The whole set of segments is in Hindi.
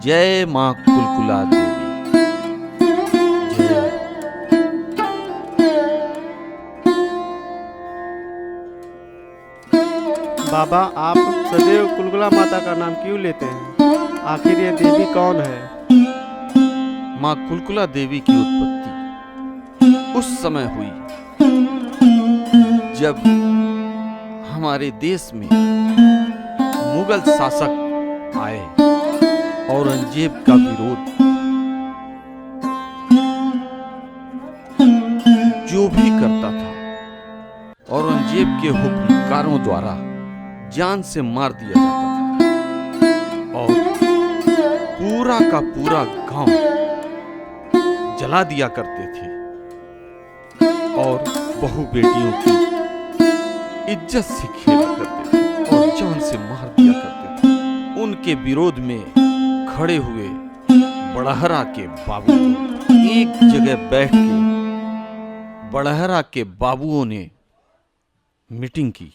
जय माँ कुलकुला देवी। जय। बाबा, आप सदैव कुलकुला माता का नाम क्यों लेते हैं? आखिर ये देवी कौन है? माँ कुलकुला देवी की उत्पत्ति उस समय हुई जब हमारे देश में मुगल शासक आए। औरंगजेब का विरोध जो भी करता था औरंगजेब के हुक्मकारों द्वारा जान से मार दिया जाता था और पूरा का पूरा गांव जला दिया करते थे और बहू बेटियों की इज्जत से खेला करते थे और जान से मार दिया करते थे। उनके विरोध में खड़े हुए बड़हरा के बाबू एक जगह बैठ के बड़हरा के बाबुओं ने मीटिंग की।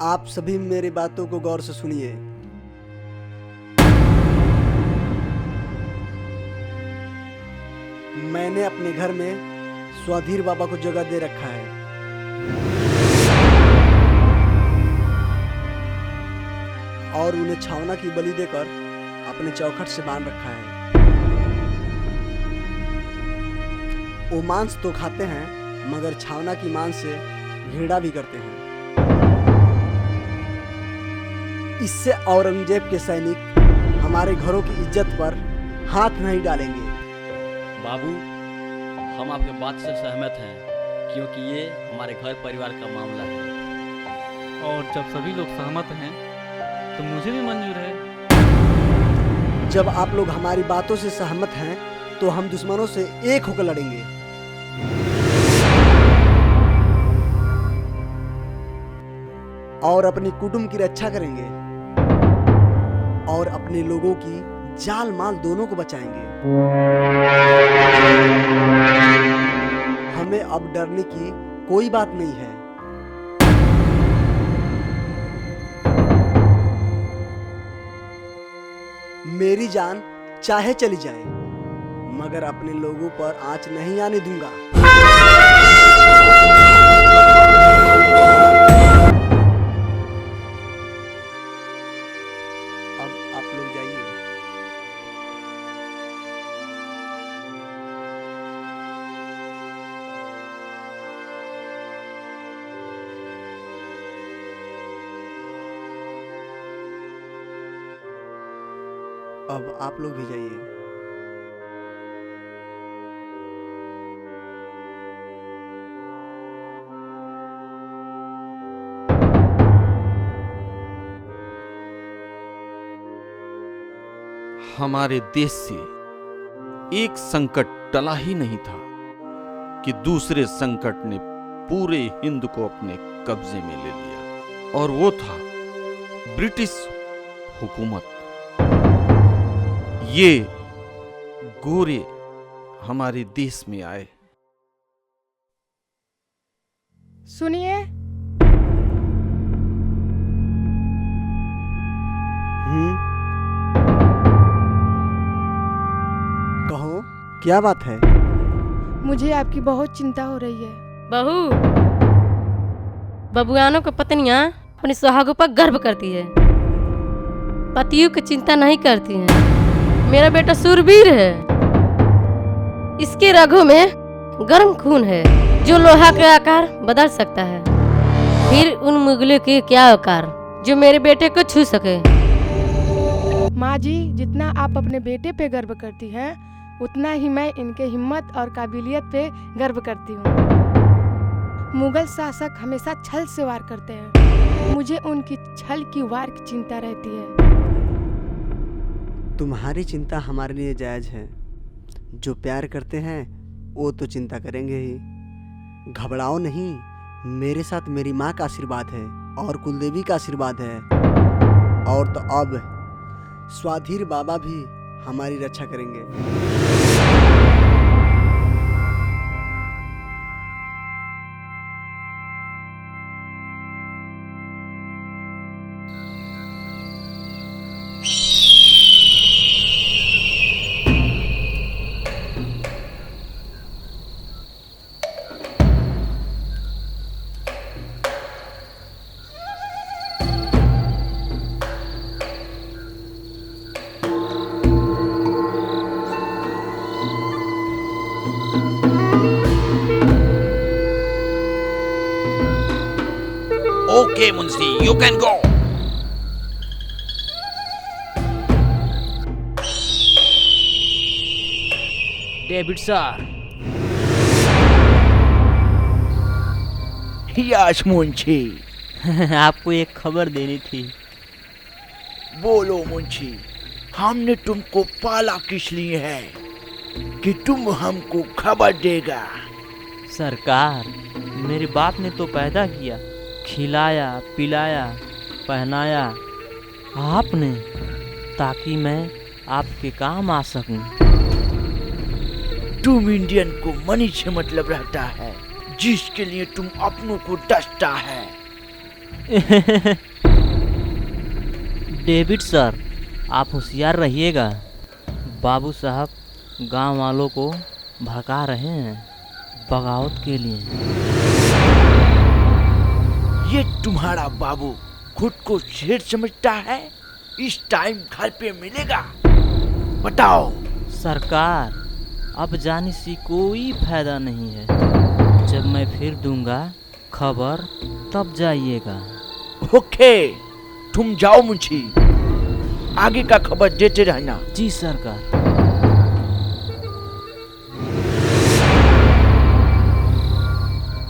आप सभी मेरी बातों को गौर से सुनिए। मैंने अपने घर में स्वाधीर बाबा को जगह दे रखा है और उन्हें छावना की बलि देकर अपने चौखट से बांध रखा है। वो मांस तो खाते हैं मगर छावना की मांस से घृणा भी करते हैं। इससे औरंगजेब के सैनिक हमारे घरों की इज्जत पर हाथ नहीं डालेंगे। बाबू, हम आपके बात से सहमत हैं क्योंकि ये हमारे घर परिवार का मामला है। और जब सभी लोग सहमत हैं तो मुझे भी मंजूर है। जब आप लोग हमारी बातों से सहमत हैं तो हम दुश्मनों से एक होकर लड़ेंगे। और अपनी कुटुंब की रक्षा करेंगे और अपने लोगों की जान माल दोनों को बचाएंगे। हमें अब डरने की कोई बात नहीं है। मेरी जान चाहे चली जाए मगर अपने लोगों पर आंच नहीं आने दूंगा। अब आप लोग जाइए। अब आप लोग भी जाइए। हमारे देश से एक संकट टला ही नहीं था कि दूसरे संकट ने पूरे हिंद को अपने कब्जे में ले लिया, और वो था ब्रिटिश हुकूमत। ये गोरे हमारे देश में आए। सुनिए, कहो, क्या बात है? मुझे आपकी बहुत चिंता हो रही है। बहू, बबुआनों की पत्नियां अपनी सुहागों पर गर्व करती है, पतियों की चिंता नहीं करती हैं। मेरा बेटा शूरवीर है, इसके रगों में गर्म खून है जो लोहा का आकार बदल सकता है। फिर उन मुगलों के क्या औकार जो मेरे बेटे को छू सके। माँ जी, जितना आप अपने बेटे पे गर्व करती हैं, उतना ही मैं इनके हिम्मत और काबिलियत पे गर्व करती हूँ। मुगल शासक हमेशा छल से वार करते हैं, मुझे उनकी छल की वार की चिंता रहती है। तुम्हारी चिंता हमारे लिए जायज है। जो प्यार करते हैं वो तो चिंता करेंगे ही। घबराओ नहीं, मेरे साथ मेरी माँ का आशीर्वाद है और कुलदेवी का आशीर्वाद है, और तो अब स्वाधीर बाबा भी हमारी रक्षा करेंगे। Okay, Munshi, you can go. David sir, yes Munshi. आपको एक खबर देनी थी। बोलो मुंशी, हमने तुमको पाला किस लिए है कि तुम हमको खबर देगा? सरकार, मेरे बाप ने तो पैदा किया, खिलाया, पिलाया, पहनाया आपने, ताकि मैं आपके काम आ सकूं। तुम इंडियन को मनी से मतलब रहता है, जिसके लिए तुम अपनों को डसता है। डेविड सर, आप होशियार रहिएगा। बाबू साहब गांव वालों को भड़का रहे हैं बगावत के लिए। ये तुम्हारा बाबू खुद को शेर समझता है, इस टाइम घर पे मिलेगा? बताओ। सरकार, अब जाने से कोई फायदा नहीं है। जब मैं फिर दूंगा खबर, तब जाइएगा। ओके, तुम जाओ मुंशी, आगे का खबर देते रहना। जी सरकार।